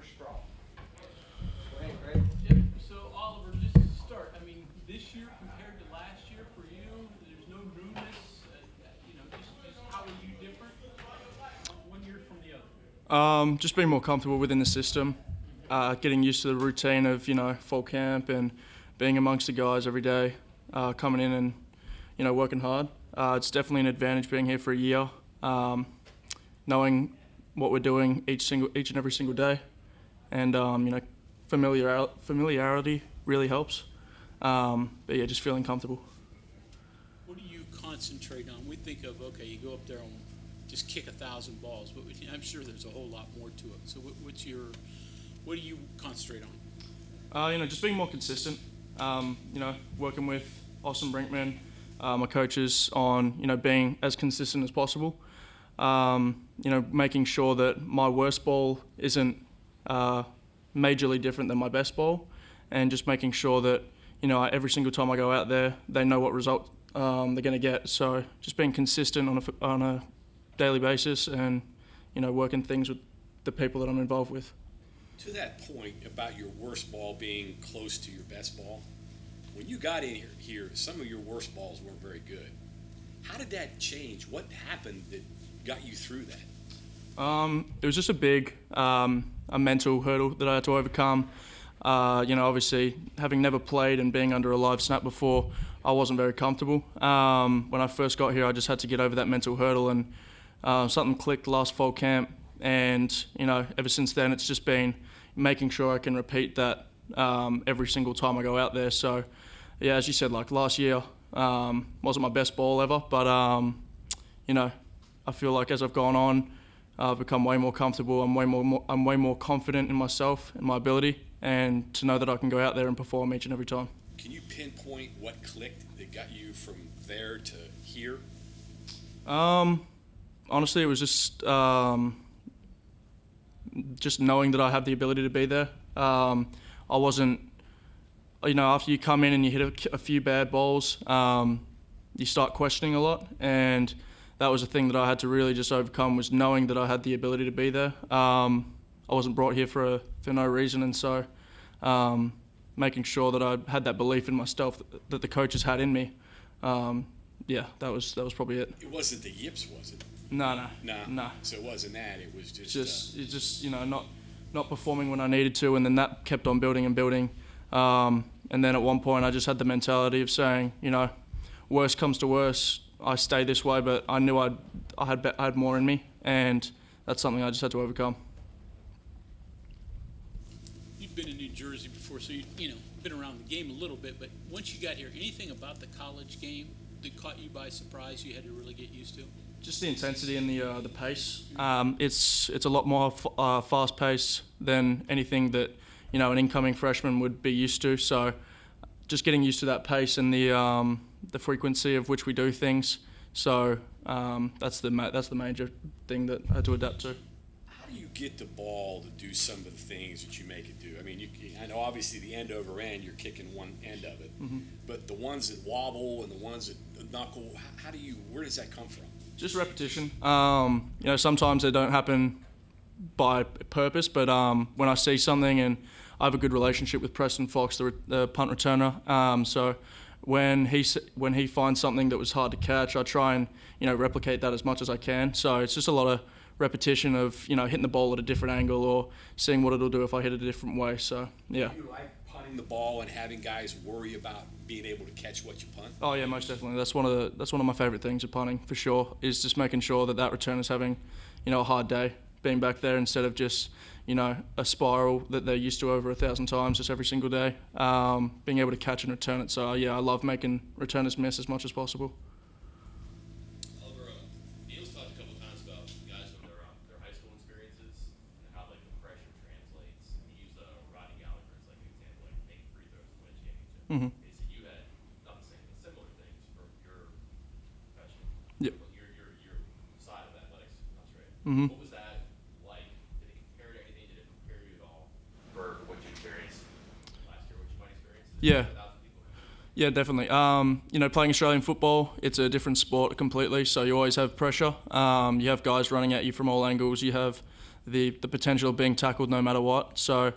first straw. Go ahead, Greg. Yep. So Oliver, just to start, I mean, this year compared to last year for you, there's no newness. Just how are you different one year from the other? Just being more comfortable within the system, getting used to the routine of fall camp and being amongst the guys every day, coming in and working hard. It's definitely an advantage being here for a year, knowing what we're doing each and every single day, and familiarity really helps. But yeah, just feeling comfortable. What do you concentrate on? We think of, okay, you go up there and just kick 1,000 balls, but I'm sure there's a whole lot more to it. So what do you concentrate on? Just being more consistent. Working with Austin Brinkman, my coaches, on being as consistent as possible. Making sure that my worst ball isn't majorly different than my best ball, and just making sure that every single time I go out there, they know what result they're going to get. So just being consistent on a daily basis, and working things with the people that I'm involved with. To that point about your worst ball being close to your best ball, when you got in here, some of your worst balls weren't very good. How did that change? What happened that got you through that? It was just a mental hurdle that I had to overcome. Obviously, having never played and being under a live snap before, I wasn't very comfortable. When I first got here, I just had to get over that mental hurdle, and something clicked last fall camp. And, ever since then, it's just been making sure I can repeat that every single time I go out there. So, yeah, as you said, like last year wasn't my best ball ever, but, I feel like as I've gone on, I've become way more comfortable. I'm way more confident in myself and my ability, and to know that I can go out there and perform each and every time. Can you pinpoint what clicked that got you from there to here? Honestly, it was just knowing that I have the ability to be there. I wasn't, after you come in and you hit a few bad balls, you start questioning a lot, and that was a thing that I had to really just overcome, was knowing that I had the ability to be there. I wasn't brought here for no reason, and so making sure that I had that belief in myself that the coaches had in me. That was probably it. It wasn't the yips, was it? No. So it wasn't that. It was just not performing when I needed to, and then that kept on building and building. And then at one point, I just had the mentality of saying, worst comes to worst, I stay this way, but I knew I had more in me, and that's something I just had to overcome. You've been in New Jersey before, so you've been around the game a little bit. But once you got here, anything about the college game that caught you by surprise you had to really get used to? Just the intensity and the pace. It's a lot more fast paced than anything that an incoming freshman would be used to. So just getting used to that pace and the frequency of which we do things. So that's the major thing that I had to adapt to. How do you get the ball to do some of the things that you make it do? I mean, I know obviously the end over end, you're kicking one end of it, but the ones that wobble and the ones that knuckle, where does that come from? Just repetition. Sometimes they don't happen by purpose, but when I see something, and I have a good relationship with Preston Fox, the punt returner, so when he finds something that was hard to catch, I try and replicate that as much as I can. So it's just a lot of repetition of hitting the ball at a different angle, or seeing what it'll do if I hit it a different way. So yeah. Do you like punting the ball and having guys worry about being able to catch what you punt? Oh yeah, most definitely. That's one of my favorite things of punting, for sure, is just making sure that returner's having a hard day being back there, instead of just a spiral that they're used to over 1,000 times just every single day. Being able to catch and return it. So yeah, I love making returners miss as much as possible. Oliver, Neil's talked a couple times about guys from their high school experiences and how the pressure translates. And he used Rodney Gallagher as an example, making free throws to win championship. Mm-hmm. He said you had not the same, but similar things for your profession. Yep. Your side of athletics, not straight. Mm-hmm. What was that like? Did it compare to anything? Did it prepare you at all for what you experienced last year, what you might experience? Yeah. Yeah, definitely. Playing Australian football, it's a different sport completely, so you always have pressure. You have guys running at you from all angles. You have the potential of being tackled no matter what. So,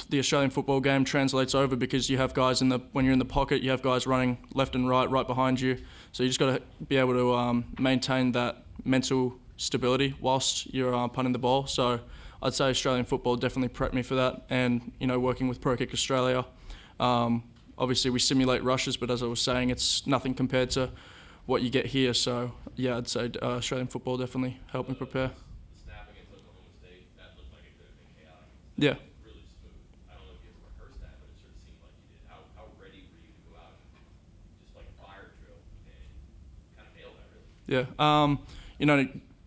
the Australian football game translates over because you have guys when you're in the pocket, you have guys running left and right behind you. So you just got to be able to maintain that mental stability whilst you're punting the ball. So I'd say Australian football definitely prepped me for that. And, working with Pro Kick Australia, obviously we simulate rushes, but as I was saying, it's nothing compared to what you get here. So, yeah, I'd say Australian football definitely helped me prepare. The snap against Oklahoma State, that looked like it could have been chaotic. Yeah. Really smooth. I don't know if you ever rehearsed that, but it sort of seemed like you did. How ready were you to go out and just like a fire drill and kind of nail that, really? Yeah.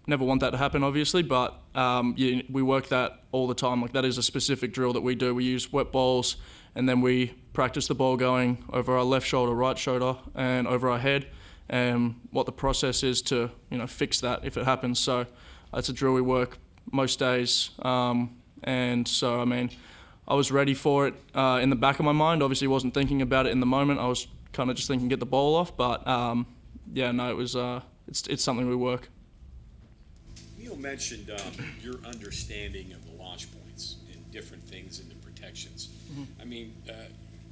Never want that to happen, obviously, but we work that all the time. Like, that is a specific drill that we do. We use wet balls, and then we practice the ball going over our left shoulder, right shoulder, and over our head, and what the process is to, fix that if it happens. So that's a drill we work most days. And so, I was ready for it in the back of my mind. Obviously, wasn't thinking about it in the moment. I was kind of just thinking get the ball off. But, it was it's something we work. Neil mentioned your understanding of the launch points and different things in the protections. Mm-hmm.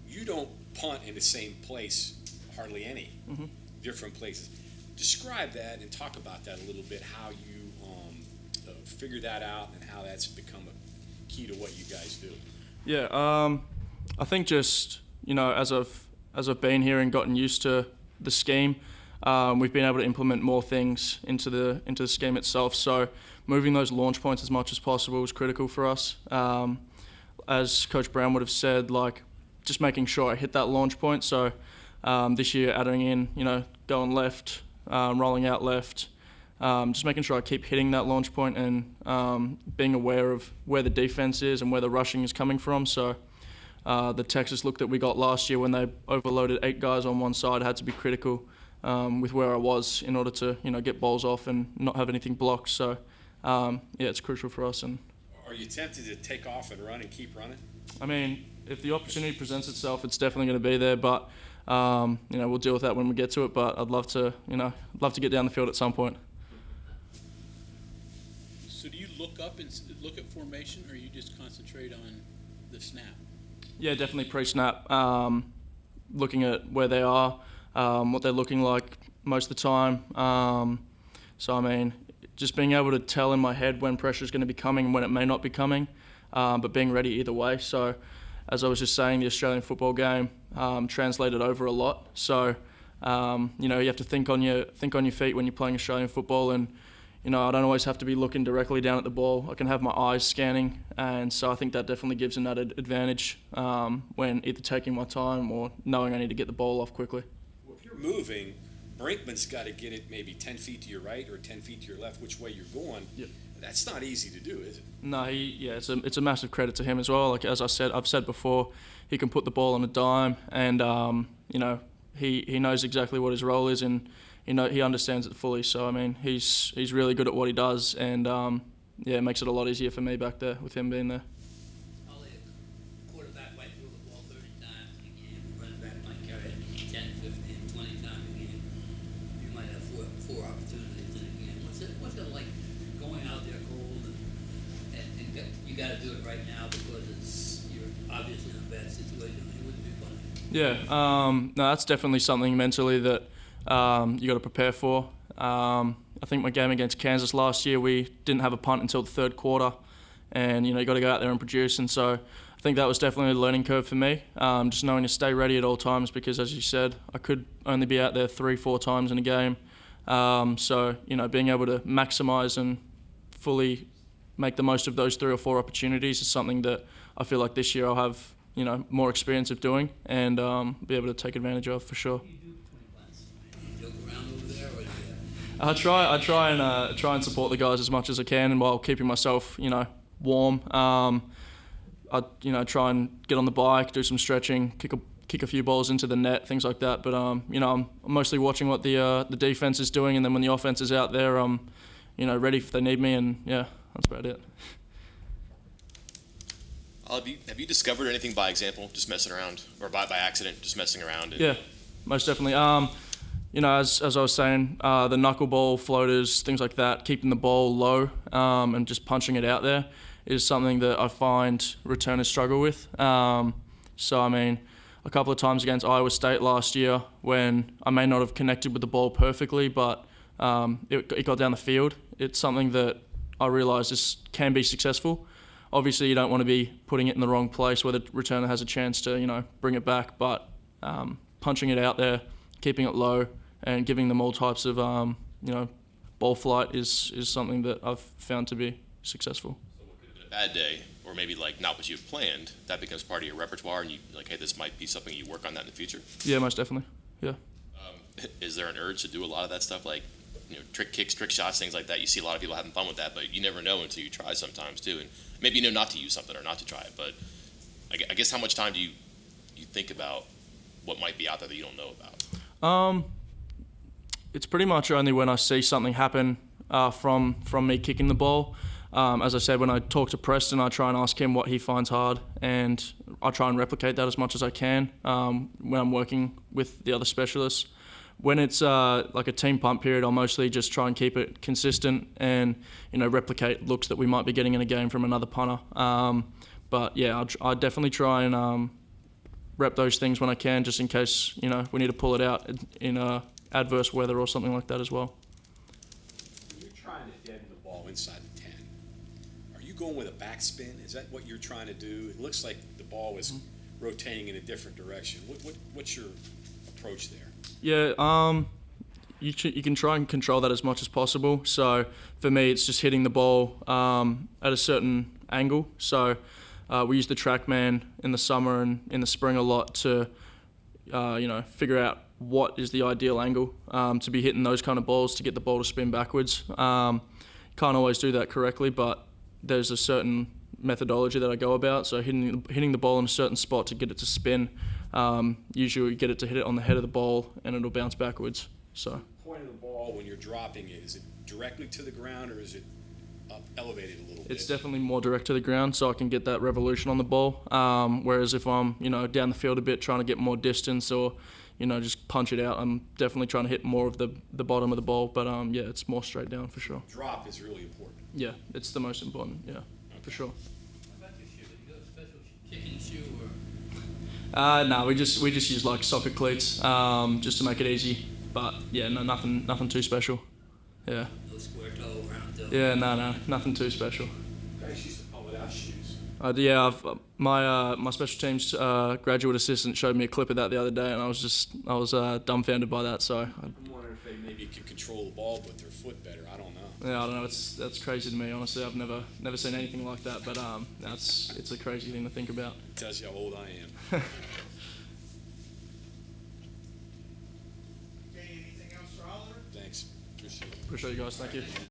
You don't punt in the same place hardly any, mm-hmm. different places. Describe that and talk about that a little bit, how you figure that out and how that's become a key to what you guys do. Yeah, I think just, as I've been here and gotten used to the scheme, we've been able to implement more things into the scheme itself. So moving those launch points as much as possible is critical for us. As Coach Brown would have said, just making sure I hit that launch point. So this year adding in, going left, rolling out left, just making sure I keep hitting that launch point and being aware of where the defense is and where the rushing is coming from. So the Texas look that we got last year when they overloaded 8 guys on one side had to be critical. With where I was in order to, get balls off and not have anything blocked. So, it's crucial for us. And are you tempted to take off and run and keep running? If the opportunity presents itself, it's definitely going to be there. But, we'll deal with that when we get to it. But I'd love to get down the field at some point. So do you look up and look at formation, or you just concentrate on the snap? Yeah, definitely pre-snap. Looking at where they are. What they're looking like most of the time. Just being able to tell in my head when pressure is going to be coming and when it may not be coming, but being ready either way. So, as I was just saying, the Australian football game translated over a lot. So, you have to think on your feet when you're playing Australian football, and I don't always have to be looking directly down at the ball. I can have my eyes scanning, and so I think that definitely gives an added advantage when either taking my time or knowing I need to get the ball off quickly. Moving, Brinkman's got to get it maybe 10 feet to your right or 10 feet to your left, which way you're going. Yep. That's not easy to do, is it? No, it's a massive credit to him as well. Like, as I've said before, he can put the ball on a dime, and he knows exactly what his role is, and he understands it fully. So he's really good at what he does, and it makes it a lot easier for me back there with him being there. Quarterback might throw the ball 30 times in a game. Running back might carry it 10, 15, 20 times a game. You might have four opportunities in a game. What's it like going out there cold and you got to do it right now because you're obviously in a bad situation. It wouldn't be fun. Yeah, no, that's definitely something mentally that you got to prepare for. I think my game against Kansas last year, we didn't have a punt until the third quarter, and you got to go out there and produce. And so I think that was definitely a learning curve for me, just knowing to stay ready at all times because, as you said, I could only be out there 3-4 times in a game. So being able to maximise and fully make the most of those 3 or 4 opportunities is something that I feel like this year I'll have more experience of doing and be able to take advantage of for sure. I try and support the guys as much as I can, and while keeping myself, warm. I try and get on the bike, do some stretching, kick a few balls into the net, things like that. But I'm mostly watching what the defense is doing, and then when the offense is out there, I'm ready if they need me, and yeah, that's about it. Have you discovered anything by example, just messing around, or by accident, just messing around? And, Yeah, most definitely. You know, as I was saying, the knuckleball floaters, things like that, keeping the ball low and just punching it out there is something that I find returners struggle with. So, I mean, a couple of times against Iowa State last year when I may not have connected with the ball perfectly, but it got down the field. It's something that I realised can be successful. Obviously, you don't want to be putting it in the wrong place where the returner has a chance to, you know, bring it back, but punching it out there, keeping it low, and giving them all types of, you know, ball flight is something that I've found to be successful. So what could have been a bad day, or maybe like not what you had planned, that becomes part of your repertoire, and you like, hey, this might be something you work on that in the future. Yeah, most definitely. Yeah. Is there an urge to do a lot of that stuff, like, you know, trick kicks, trick shots, things like that? You see a lot of people having fun with that, but you never know until you try sometimes too. And maybe you know not to use something or not to try it, but I guess how much time do you think about what might be out there that you don't know about? It's pretty much only when I see something happen from me kicking the ball. As I said, when I talk to Preston, I try and ask him what he finds hard, and I try and replicate that as much as I can when I'm working with the other specialists. When it's like a team pump period, I'll mostly just try and keep it consistent and, you know, replicate looks that we might be getting in a game from another punter. But yeah, I definitely try and rep those things when I can, just in case, you know, we need to pull it out in adverse weather or something like that as well. When you're trying to deaden the ball inside the 10, are you going with a backspin? Is that what you're trying to do? It looks like the ball is rotating in a different direction. What's your approach there? Yeah, you can try and control that as much as possible. So for me, it's just hitting the ball at a certain angle. So we use the TrackMan in the summer and in the spring a lot to, you know, figure out what is the ideal angle to be hitting those kind of balls to get the ball to spin backwards. Can't always do that correctly, but there's a certain methodology that I go about. So hitting the ball in a certain spot to get it to spin. Usually we get it to hit it on the head of the ball and it'll bounce backwards. So Point of the ball when you're dropping it, is it directly to the ground or is it up elevated a little bit? it's definitely more direct to the ground, so I can get that revolution on the ball. Whereas if I'm, you know, down the field a bit trying to get more distance or, you know, just punch it out, I'm definitely trying to hit more of the bottom of the ball. But yeah, it's more straight down for sure. Drop is really important. Yeah, it's the most important. Yeah, for sure. What about your shoe? You got a special kicking shoe or? No, we just use like soccer cleats, just to make it easy. But yeah, no, nothing too special. Yeah. No square toe, round toe? Yeah, no, nothing too special. Guys used to pull without shoes. Yeah, my special teams graduate assistant showed me a clip of that the other day, and I was dumbfounded by that. So I'm wondering if they maybe can control the ball with their foot better. I don't know. yeah, I don't know. That's crazy to me. Honestly, I've never seen anything like that. But it's a crazy thing to think about. It tells you how old I am. Okay, anything else for Oliver? Thanks. Appreciate it. Appreciate you guys. Thank you.